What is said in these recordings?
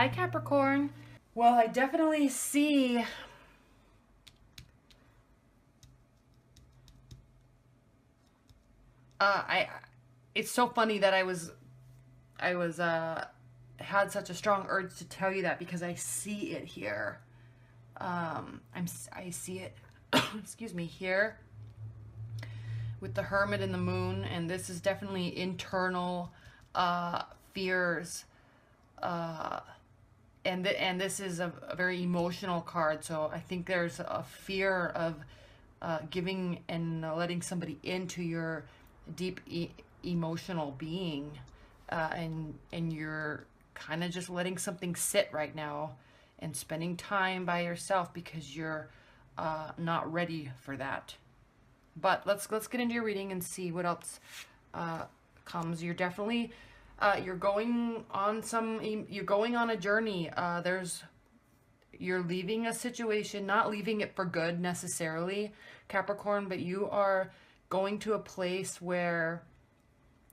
Hi, Capricorn. Well, I definitely see it's so funny that I had such a strong urge to tell you that because I see it here. I see it excuse me, here with the Hermit and the Moon, and this is definitely internal fears, and this is a very emotional card. So I think there's a fear of giving and letting somebody into your deep emotional being, and you're kind of just letting something sit right now and spending time by yourself because you're not ready for that. But let's get into your reading and see what else comes. You're definitely you're going on a journey. You're leaving a situation, not leaving it for good necessarily, Capricorn, but you are going to a place where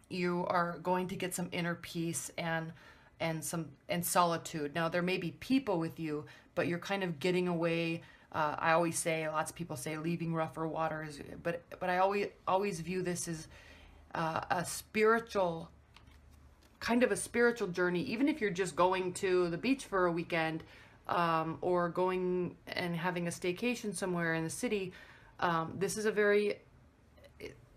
you are going to get some inner peace and solitude. Now there may be people with you, but you're kind of getting away. I always say, lots of people say leaving rougher waters, but I always view this as a spiritual, kind of a spiritual journey. Even if you're just going to the beach for a weekend, or going and having a staycation somewhere in the city, this is a very,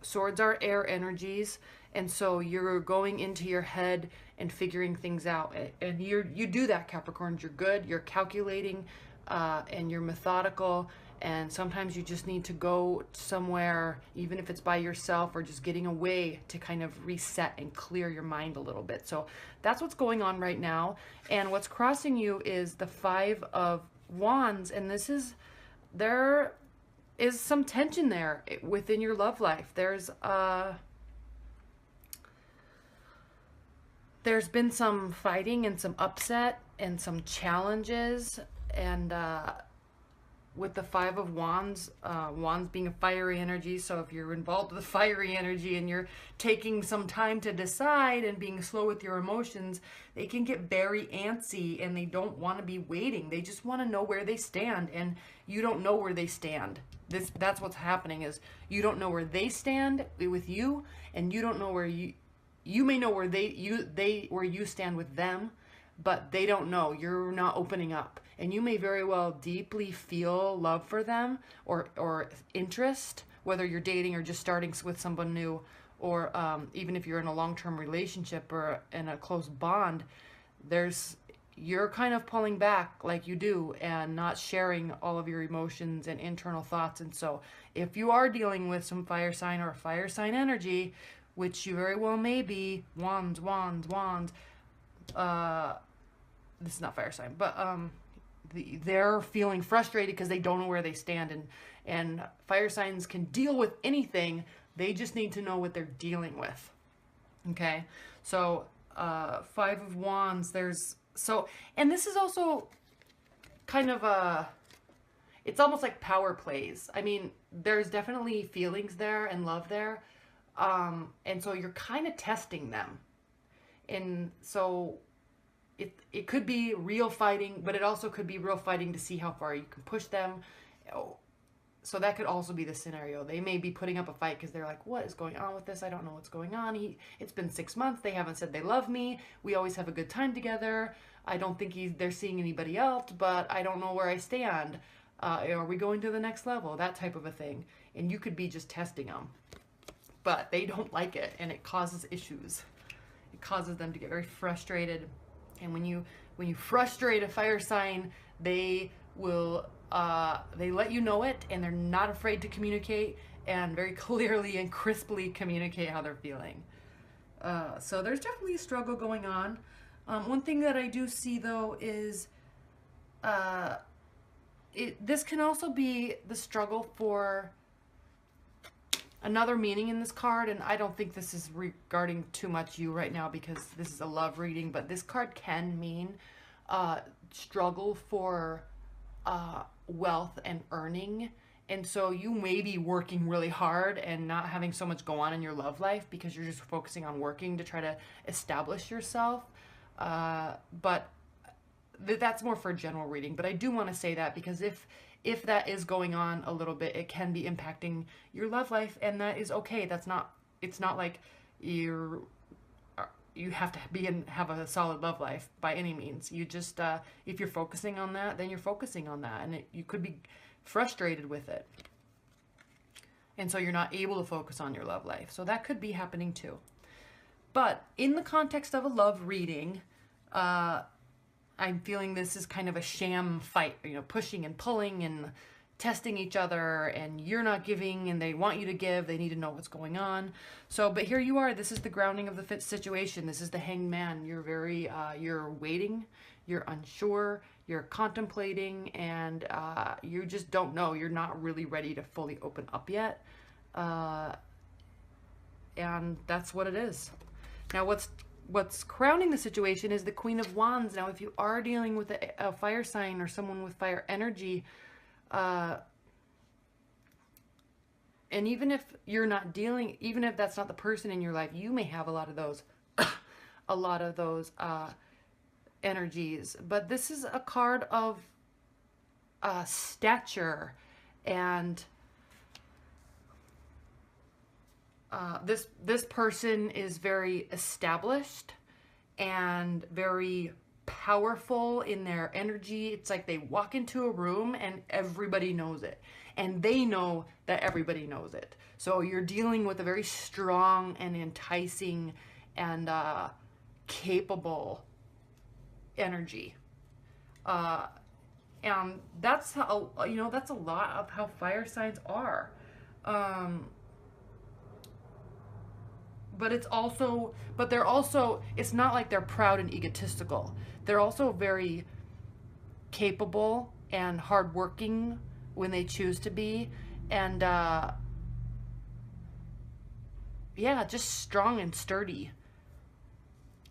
swords are air energies, and so you're going into your head and figuring things out, and you do that, Capricorn. You're good, you're calculating, and you're methodical, and sometimes you just need to go somewhere, even if it's by yourself or just getting away, to kind of reset and clear your mind a little bit. So that's what's going on right now. And what's crossing you is the Five of Wands, and there is some tension there within your love life. There's been some fighting and some upset and some challenges, and with the Five of Wands, Wands being a fiery energy, so if you're involved with the fiery energy and you're taking some time to decide and being slow with your emotions, they can get very antsy and they don't want to be waiting. They just want to know where they stand, and you don't know where they stand. That's what's happening, is you don't know where they stand with you, and you don't know where you may know where where you stand with them, but they don't know. You're not opening up, and you may very well deeply feel love for them or interest, whether you're dating or just starting with someone new, or even if you're in a long-term relationship or in a close bond. You're kind of pulling back like you do and not sharing all of your emotions and internal thoughts. And so if you are dealing with some fire sign or fire sign energy, which you very well may be, Wands, this is not fire sign, but they're feeling frustrated because they don't know where they stand, and fire signs can deal with anything. They just need to know what they're dealing with. Okay, so Five of Wands, and this is also kind of it's almost like power plays. I mean, there's definitely feelings there and love there, and so you're kind of testing them, and so it could be real fighting, but it also could be real fighting to see how far you can push them. So that could also be the scenario. They may be putting up a fight because they're like, what is going on with this? I don't know what's going on. It's been 6 months. They haven't said they love me. We always have a good time together. I don't think they're seeing anybody else, but I don't know where I stand. Are we going to the next level? That type of a thing. And you could be just testing them. But they don't like it, and it causes issues. It causes them to get very frustrated. And when you frustrate a fire sign, they will they let you know it, and they're not afraid to communicate, and very clearly and crisply communicate how they're feeling. So there's definitely a struggle going on. One thing that I do see though is this can also be the struggle for another meaning in this card, and I don't think this is regarding too much you right now because this is a love reading, but this card can mean struggle for wealth and earning. And so you may be working really hard and not having so much go on in your love life because you're just focusing on working to try to establish yourself. But that's more for a general reading, but I do want to say that because if that is going on a little bit, it can be impacting your love life, and that is okay. It's not like you have to be and have a solid love life by any means. You just, if you're focusing on that, then you're focusing on that, and you could be frustrated with it. And so you're not able to focus on your love life. So that could be happening too. But in the context of a love reading, I'm feeling this is kind of a sham fight, you know, pushing and pulling and testing each other, and you're not giving and they want you to give. They need to know what's going on. So, but here you are. This is the grounding of the fit situation. This is the Hanged Man. You're very, you're waiting, you're unsure, you're contemplating, and you just don't know. You're not really ready to fully open up yet. And that's what it is. Now, what's crowning the situation is the Queen of Wands. Now, if you are dealing with a fire sign or someone with fire energy, and even if you're not dealing, even if that's not the person in your life, you may have a lot of those, energies. But this is a card of stature, and this person is very established and very powerful in their energy. It's like they walk into a room and everybody knows it, and they know that everybody knows it. So you're dealing with a very strong and enticing and capable energy, and that's how, you know, that's a lot of how fire signs are. But it's also, but they're also, it's not like they're proud and egotistical. They're also very capable and hardworking when they choose to be, and yeah, just strong and sturdy.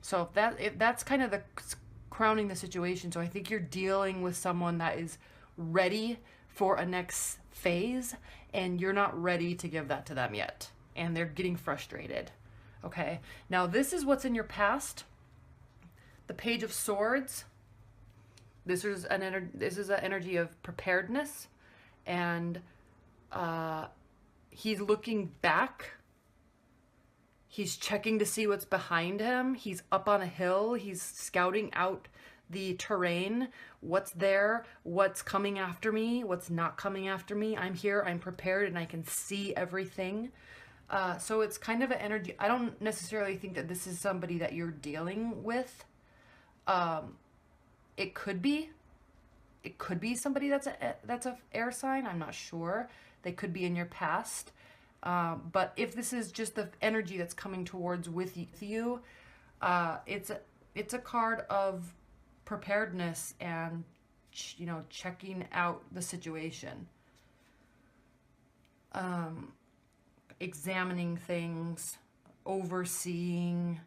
So if that's kind of the crowning the situation. So I think you're dealing with someone that is ready for a next phase, and you're not ready to give that to them yet, and they're getting frustrated. Okay, now this is what's in your past. The Page of Swords. This is an energy of preparedness, and he's looking back. He's checking to see what's behind him. He's up on a hill. He's scouting out the terrain. What's there? What's coming after me? What's not coming after me? I'm here. I'm prepared, and I can see everything. So it's kind of an energy. I don't necessarily think that this is somebody that you're dealing with. It could be somebody that's a air sign. I'm not sure. They could be in your past. But if this is just the energy that's coming towards with you, it's a card of preparedness and, you know, checking out the situation. Examining things, overseeing.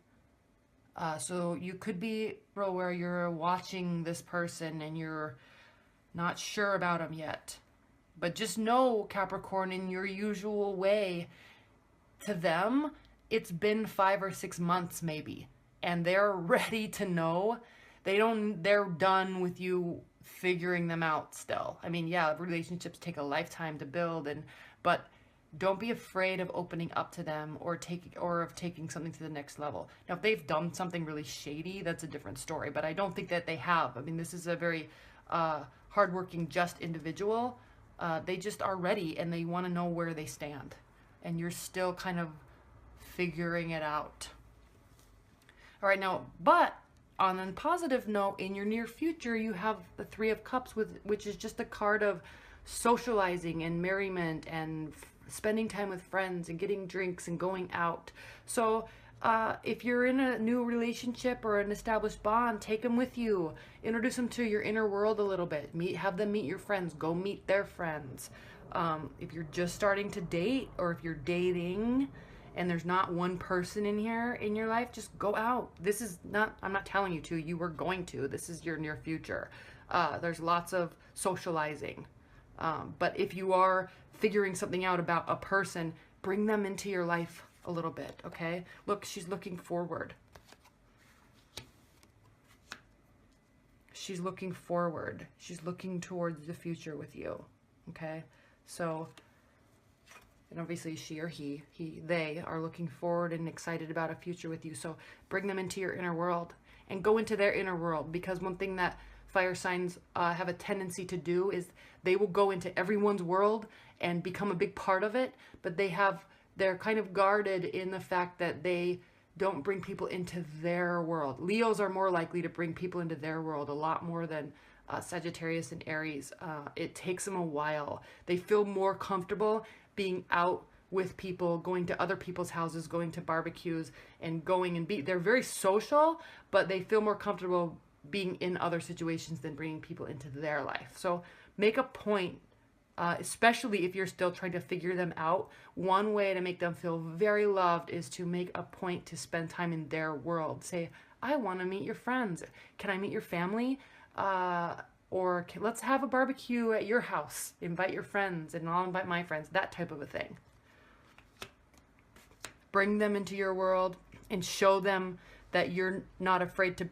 So you could be where you're watching this person and you're not sure about them yet. But just know, Capricorn, in your usual way, to them, it's been 5 or 6 months maybe, and they're ready to know. They're done with you figuring them out still. I mean, yeah, relationships take a lifetime to build, but don't be afraid of opening up to them or of taking something to the next level. Now, if they've done something really shady, that's a different story, but I don't think that they have. I mean, this is a very hardworking, just individual. They just are ready, and they want to know where they stand, and you're still kind of figuring it out. All right, now, but on a positive note, in your near future, you have the Three of Cups, which is just a card of socializing and merriment and spending time with friends and getting drinks and going out. So if you're in a new relationship or an established bond, take them with you. Introduce them to your inner world a little bit. Have them meet your friends. Go meet their friends. If you're just starting to date, or if you're dating and there's not one person in here in your life, just go out. This is not, I'm not telling you to, you were going to. This is your near future. There's lots of socializing. But if you are figuring something out about a person, bring them into your life a little bit, okay? Look, she's looking forward. she's looking forward. She's looking towards the future with you. Okay? So, and obviously she or they are looking forward and excited about a future with you. So bring them into your inner world and go into their inner world, because one thing that fire signs have a tendency to do is they will go into everyone's world and become a big part of it, but they're kind of guarded in the fact that they don't bring people into their world. Leos are more likely to bring people into their world a lot more than Sagittarius and Aries. It takes them a while. They feel more comfortable being out with people, going to other people's houses, going to barbecues, and they're very social, but they feel more comfortable being in other situations than bringing people into their life. So make a point, especially if you're still trying to figure them out. One way to make them feel very loved is to make a point to spend time in their world. Say, I want to meet your friends. Can I meet your family? Let's have a barbecue at your house. Invite your friends and I'll invite my friends. That type of a thing. Bring them into your world and show them that you're not afraid to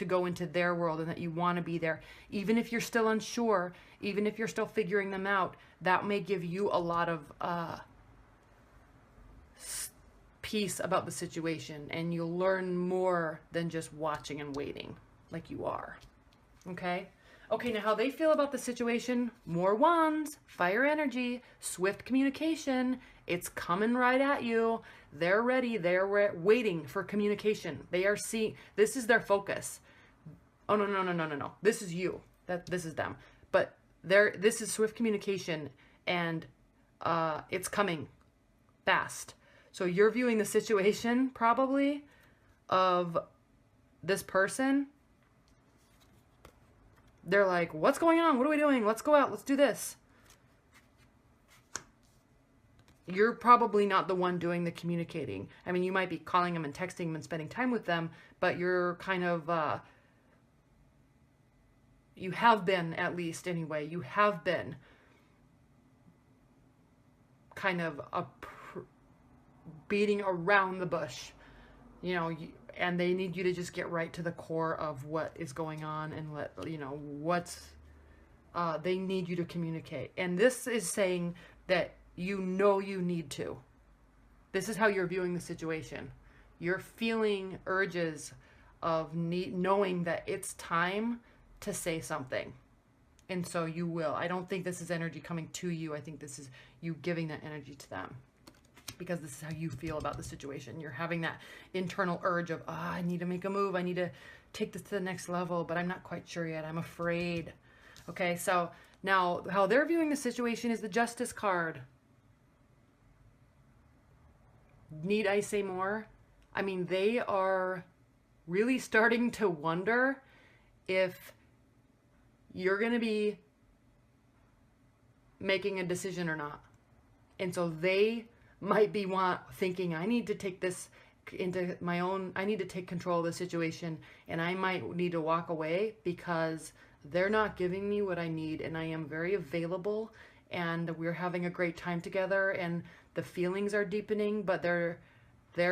go into their world and that you want to be there. Even if you're still unsure, even if you're still figuring them out, that may give you a lot of peace about the situation, and you'll learn more than just watching and waiting like you are. Okay? Okay, now how they feel about the situation: more wands, fire energy, swift communication. It's coming right at you. They're ready. They're waiting for communication. They are seeing, this is their focus. Oh, no. This is you. This is them. But this is swift communication, and it's coming fast. So you're viewing the situation probably of this person. They're like, what's going on? What are we doing? Let's go out. Let's do this. You're probably not the one doing the communicating. I mean, you might be calling them and texting them and spending time with them, but you're kind of, you have been, at least anyway, you have been kind of beating around the bush, you know, and they need you to just get right to the core of what is going on and they need you to communicate. And this is saying that you know you need to. This is how you're viewing the situation. You're feeling urges of knowing that it's time to say something. And so you will. I don't think this is energy coming to you. I think this is you giving that energy to them, because this is how you feel about the situation. You're having that internal urge of, I need to make a move. I need to take this to the next level, but I'm not quite sure yet. I'm afraid. Okay, so now how they're viewing the situation is the Justice card. Need I say more? I mean, they are really starting to wonder if you're going to be making a decision or not. And so they might be thinking, I need to take this into my own, I need to take control of the situation, and I might need to walk away because they're not giving me what I need, and I am very available, and we're having a great time together, and the feelings are deepening, but they're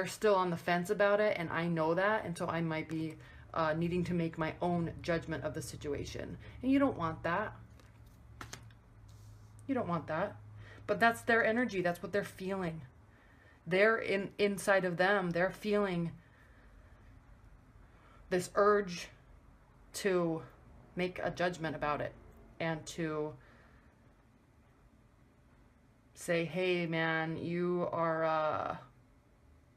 still on the fence about it, and I know that, and so I might be needing to make my own judgment of the situation. And you don't want that. You don't want that. But that's their energy. That's what they're feeling. They're inside of them. They're feeling this urge to make a judgment about it and to say, hey, man, you are a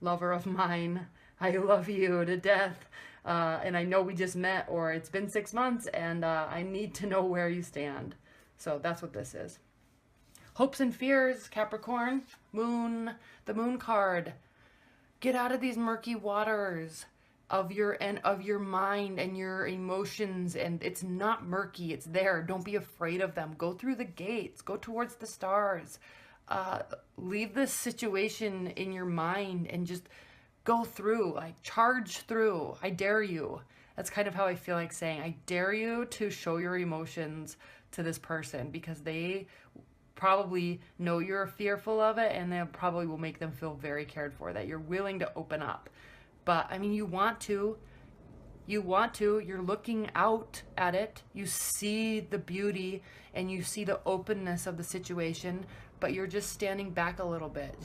lover of mine. I love you to death. And I know we just met, or it's been 6 months, and I need to know where you stand. So that's what this is. Hopes and fears, Capricorn. Moon, the Moon card. Get out of these murky waters of your mind and your emotions, and it's not murky. It's there. Don't be afraid of them. Go through the gates. Go towards the stars. Leave this situation in your mind and just go through, like charge through. I dare you. That's kind of how I feel like saying, I dare you to show your emotions to this person, because they probably know you're fearful of it, and they probably will make them feel very cared for, that you're willing to open up. But I mean, you want to You want to, you're looking out at it, you see the beauty and you see the openness of the situation, but you're just standing back a little bit.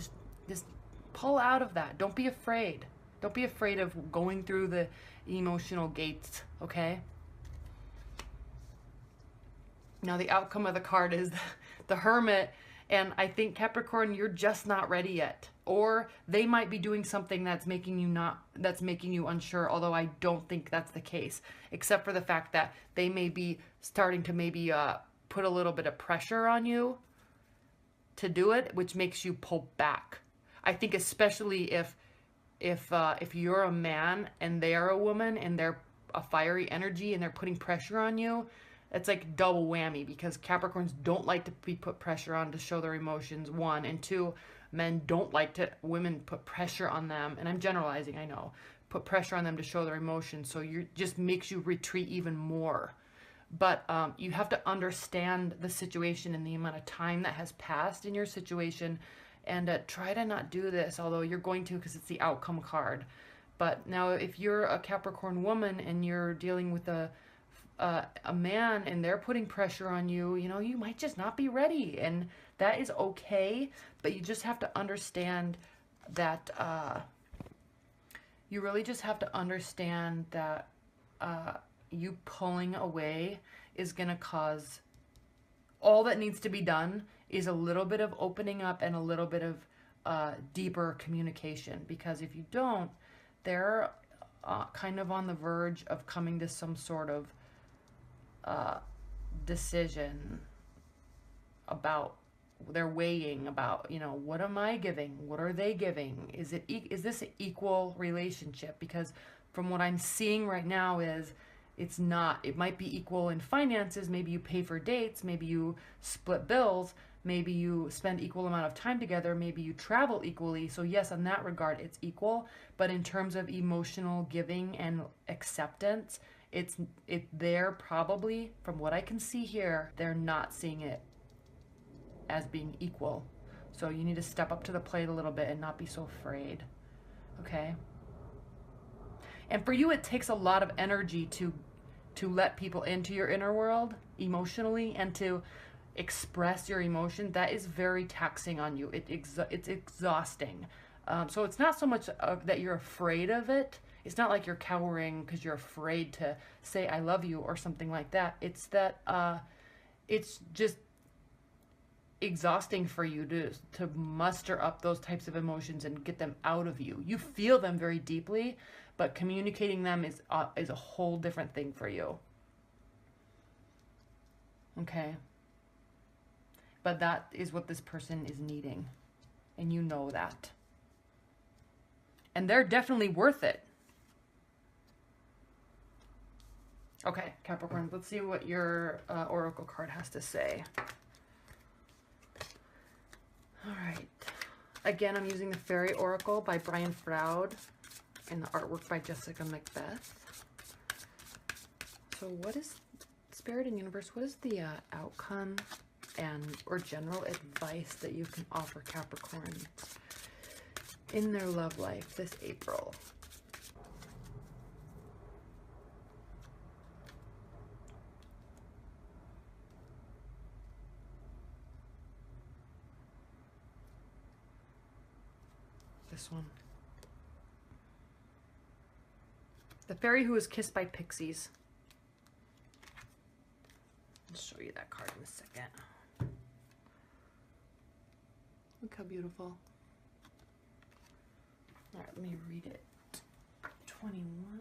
Just pull out of that. Don't be afraid. Don't be afraid of going through the emotional gates, okay? Now the outcome of the card is the Hermit, and I think Capricorn, you're just not ready yet. Or they might be doing something that's making you unsure, although I don't think that's the case, except for the fact that they may be starting to maybe put a little bit of pressure on you to do it, which makes you pull back. I think especially if you're a man and they are a woman and they're a fiery energy and they're putting pressure on you, it's like double whammy, because Capricorns don't like to be put pressure on to show their emotions, one, and two, men don't like to women put pressure on them, and I'm generalizing, I know, put pressure on them to show their emotions, so you just makes you retreat even more. But you have to understand the situation and the amount of time that has passed in your situation, and try to not do this, although you're going to, because it's the outcome card. But now if you're a Capricorn woman and you're dealing with a man and they're putting pressure on you, you know, you might just not be ready, and that is okay. But you just have to understand that you really just have to understand that you pulling away is going to cause, all that needs to be done is a little bit of opening up and a little bit of deeper communication, because if you don't, they're kind of on the verge of coming to some sort of decision about, they're weighing about, you know, what am I giving? What are they giving? Is this an equal relationship? Because from what I'm seeing right now is it's not. It might be equal in finances. Maybe you pay for dates. Maybe you split bills. Maybe you spend equal amount of time together. Maybe you travel equally. So yes, in that regard, it's equal. But in terms of emotional giving and acceptance, they're probably, from what I can see here, they're not seeing it as being equal. So you need to step up to the plate a little bit and not be so afraid. Okay? And for you, it takes a lot of energy to let people into your inner world emotionally and to express your emotion. That is very taxing on you. It's exhausting. So it's not so much that you're afraid of it. It's not like you're cowering because you're afraid to say I love you or something like that. It's that it's just exhausting for you to muster up those types of emotions and get them out of you. You feel them very deeply, but communicating them is a whole different thing for you. Okay? But that is what this person is needing, and you know that. And they're definitely worth it. Okay, Capricorn, let's see what your oracle card has to say. All right. Again, I'm using the Fairy Oracle by Brian Froud and the artwork by Jessica Macbeth. So what is, Spirit and Universe, what is the outcome or general advice that you can offer Capricorns in their love life this April? This one. The fairy who was kissed by pixies. I'll show you that card in a second. Look how beautiful. All right, let me read it. 21.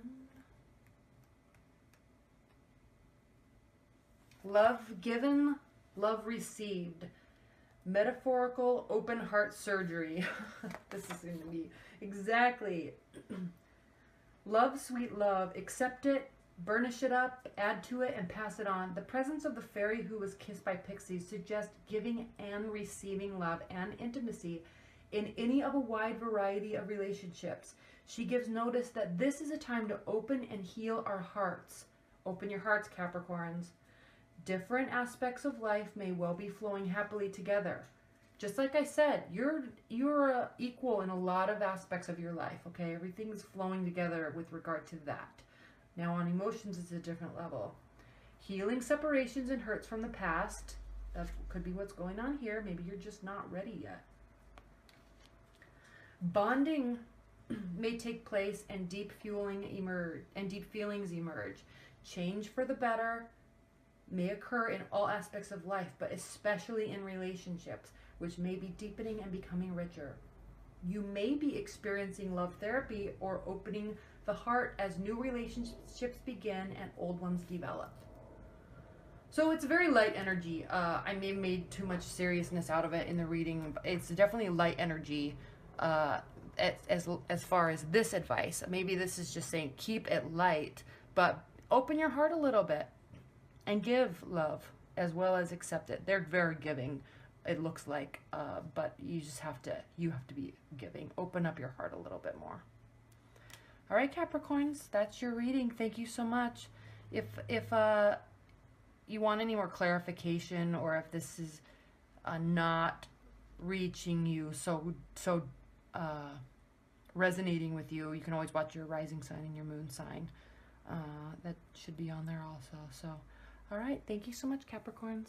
Love given, love received. Metaphorical open heart surgery. This is going to be exactly. Love, sweet love. Accept it, burnish it up, add to it, and pass it on. The presence of the fairy who was kissed by pixies suggests giving and receiving love and intimacy in any of a wide variety of relationships. She gives notice that this is a time to open and heal our hearts. Open your hearts, Capricorns. Different aspects of life may well be flowing happily together. Just like I said, you're equal in a lot of aspects of your life, okay? Everything's flowing together with regard to that. Now on emotions, it's a different level. Healing separations and hurts from the past. That could be what's going on here. Maybe you're just not ready yet. Bonding may take place and deep feelings emerge. Change for the better may occur in all aspects of life, but especially in relationships, which may be deepening and becoming richer. You may be experiencing love therapy or opening the heart as new relationships begin and old ones develop. So it's very light energy. I may have made too much seriousness out of it in the reading, but it's definitely light energy. As far as this advice, maybe this is just saying keep it light, but open your heart a little bit and give love as well as accept it. They're very giving, it looks like, but you have to be giving. Open up your heart a little bit more. All right, Capricorns, that's your reading. Thank you so much. If you want any more clarification, or if this is not reaching you, so resonating with you, you can always watch your rising sign and your moon sign. That should be on there also. So, all right. Thank you so much, Capricorns.